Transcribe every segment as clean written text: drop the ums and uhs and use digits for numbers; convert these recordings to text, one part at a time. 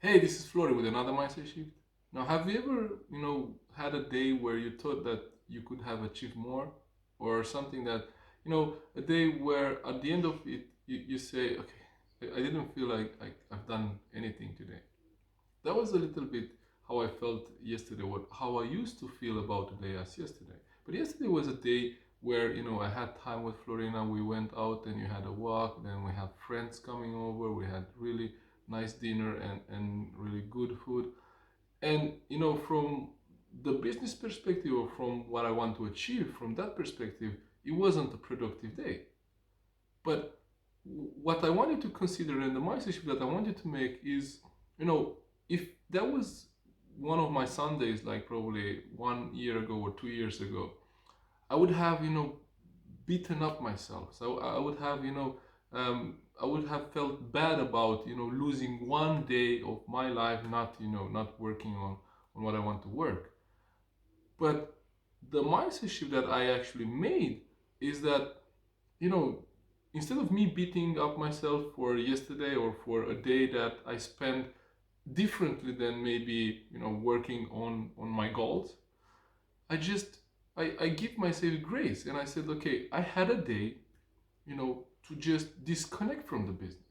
Hey, this is Flori with another mindset shift. Now, have you ever, had a day where you thought that you could have achieved more, or something that, a day where at the end of it you say, okay, I didn't feel like I've done anything today. That was a little bit how I felt yesterday, what how I used to feel about today as yesterday. But yesterday was a day where I had time with Florina. We went out and you had a walk. Then we had friends coming over. We had really nice dinner and really good food. And from the business perspective or from what I want to achieve from that perspective, it wasn't a productive day. But what I wanted to consider and the mindset shift that I wanted to make is, if that was one of my Sundays, like probably 1 year ago or 2 years ago, I would have, beaten up myself. So I would have, I would have felt bad about, losing one day of my life, not, not working on what I want to work. But the mindset shift that I actually made is that, you know, instead of me beating up myself for yesterday or for a day that I spent differently than maybe, working on my goals, I just I give myself grace and I said, okay, I had a day, to just disconnect from the business.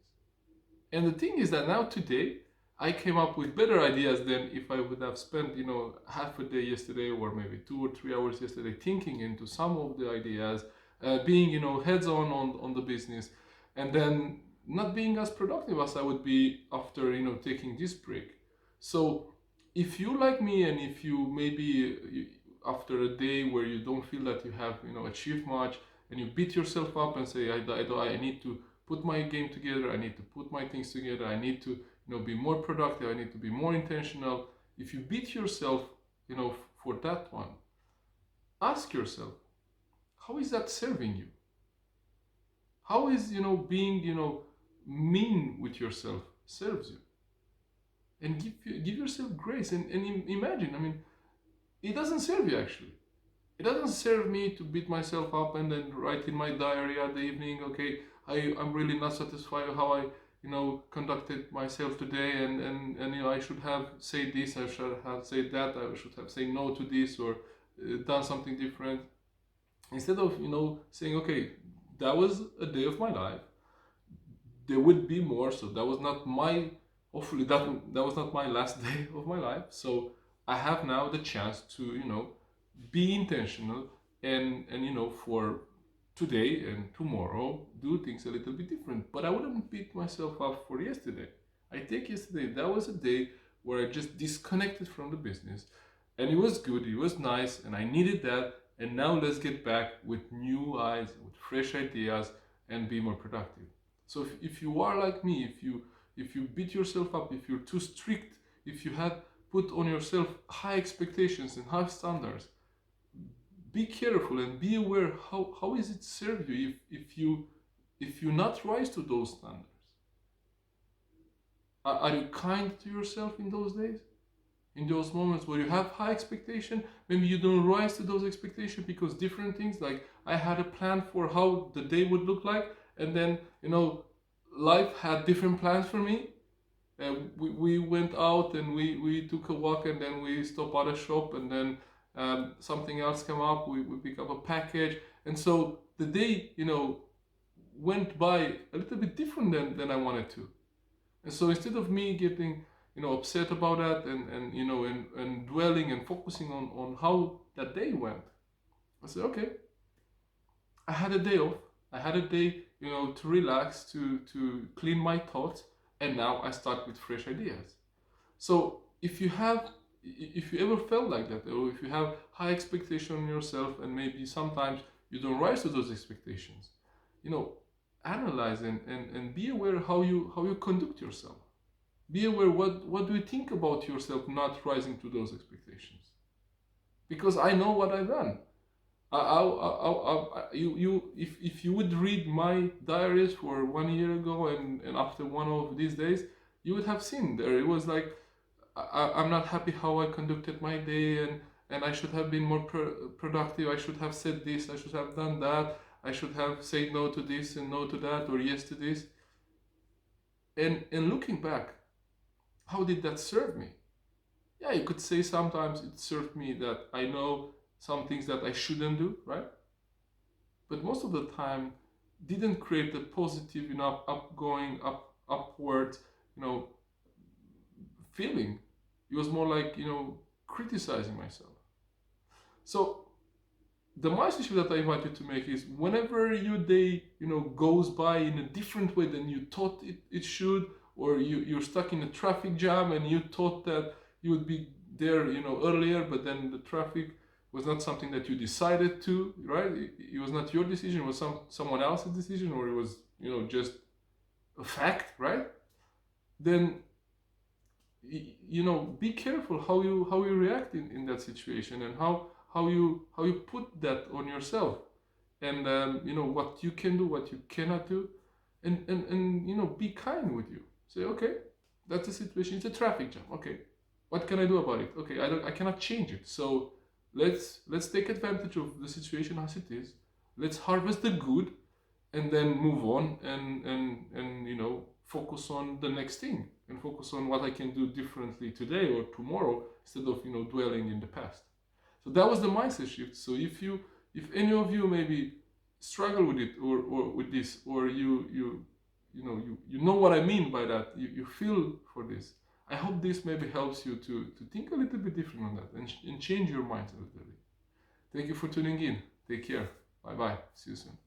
And the thing is that now today I came up with better ideas than if I would have spent, half a day yesterday or maybe 2 or 3 hours yesterday thinking into some of the ideas, being, heads on the business, and then not being as productive as I would be after, taking this break. So if you like me and if you maybe after a day where you don't feel that you have, achieved much and you beat yourself up and say, I need to put my game together, I need to put my things together, I need to be more productive, I need to be more intentional. If you beat yourself, for that one, ask yourself, how is that serving you? How is being mean with yourself serves you? And give yourself grace and imagine. I mean, it doesn't serve you actually. It doesn't serve me to beat myself up and then write in my diary at the evening, okay, I'm really not satisfied with how I, conducted myself today, and I should have said this, I should have said that, I should have said no to this, or done something different. Instead of, saying, okay, that was a day of my life, there would be more, so that was not my, hopefully that was not my last day of my life. So I have now the chance to, be intentional and for today and tomorrow do things a little bit different. But I wouldn't beat myself up for yesterday. I take yesterday, that was a day where I just disconnected from the business, and it was good, it was nice, and I needed that. And now let's get back with new eyes, with fresh ideas, and be more productive. So if you are like me, if you beat yourself up, if you're too strict, if you have put on yourself high expectations and high standards, be careful and be aware how is it serve you if you not rise to those standards. Are you kind to yourself in those days? In those moments where you have high expectation, maybe you don't rise to those expectations because different things, like I had a plan for how the day would look like, and then life had different plans for me. We went out and we took a walk, and then we stopped at a shop, and then something else came up. We pick up a package, and so the day went by a little bit different than I wanted to. And so instead of me getting upset about that and dwelling and focusing on how that day went, I said, okay, I had a day off. I had a day, to relax, to clean my thoughts, and now I start with fresh ideas. So if you ever felt like that, or if you have high expectation on yourself, and maybe sometimes you don't rise to those expectations, you know, analyze and be aware how you conduct yourself. Be aware what do you think about yourself not rising to those expectations. Because I know what I've done. If you would read my diaries for 1 year ago and after one of these days, you would have seen there it was like I'm not happy how I conducted my day, and I should have been more productive. I should have said this. I should have done that. I should have said no to this and no to that, or yes to this. And looking back, how did that serve me? Yeah, you could say sometimes it served me that I know some things that I shouldn't do, right? But most of the time, didn't create a positive enough upward, you know, feeling. It was more like, criticizing myself. So the mindset shift that I invite you to make is whenever your day, goes by in a different way than you thought it should, or you're stuck in a traffic jam and you thought that you would be there, earlier, but then the traffic was not something that you decided to, right? It was not your decision, it was someone else's decision, or it was, just a fact, right? Then be careful how you react in that situation, and how you put that on yourself, and what you can do, what you cannot do, and be kind with you. Say, okay, that's a situation, it's a traffic jam. Okay, what can I do about it? Okay, I cannot change it, so let's take advantage of the situation as it is. Let's harvest the good, and then move on, and focus on the next thing, and focus on what I can do differently today or tomorrow, instead of dwelling in the past. So that was the mindset shift. So if any of you maybe struggle with it, or with this, or you know what I mean by that, you feel for this, I hope this maybe helps you to think a little bit different on that, and change your mindset a little bit. Thank you for tuning in. Take care. Bye bye. See you soon.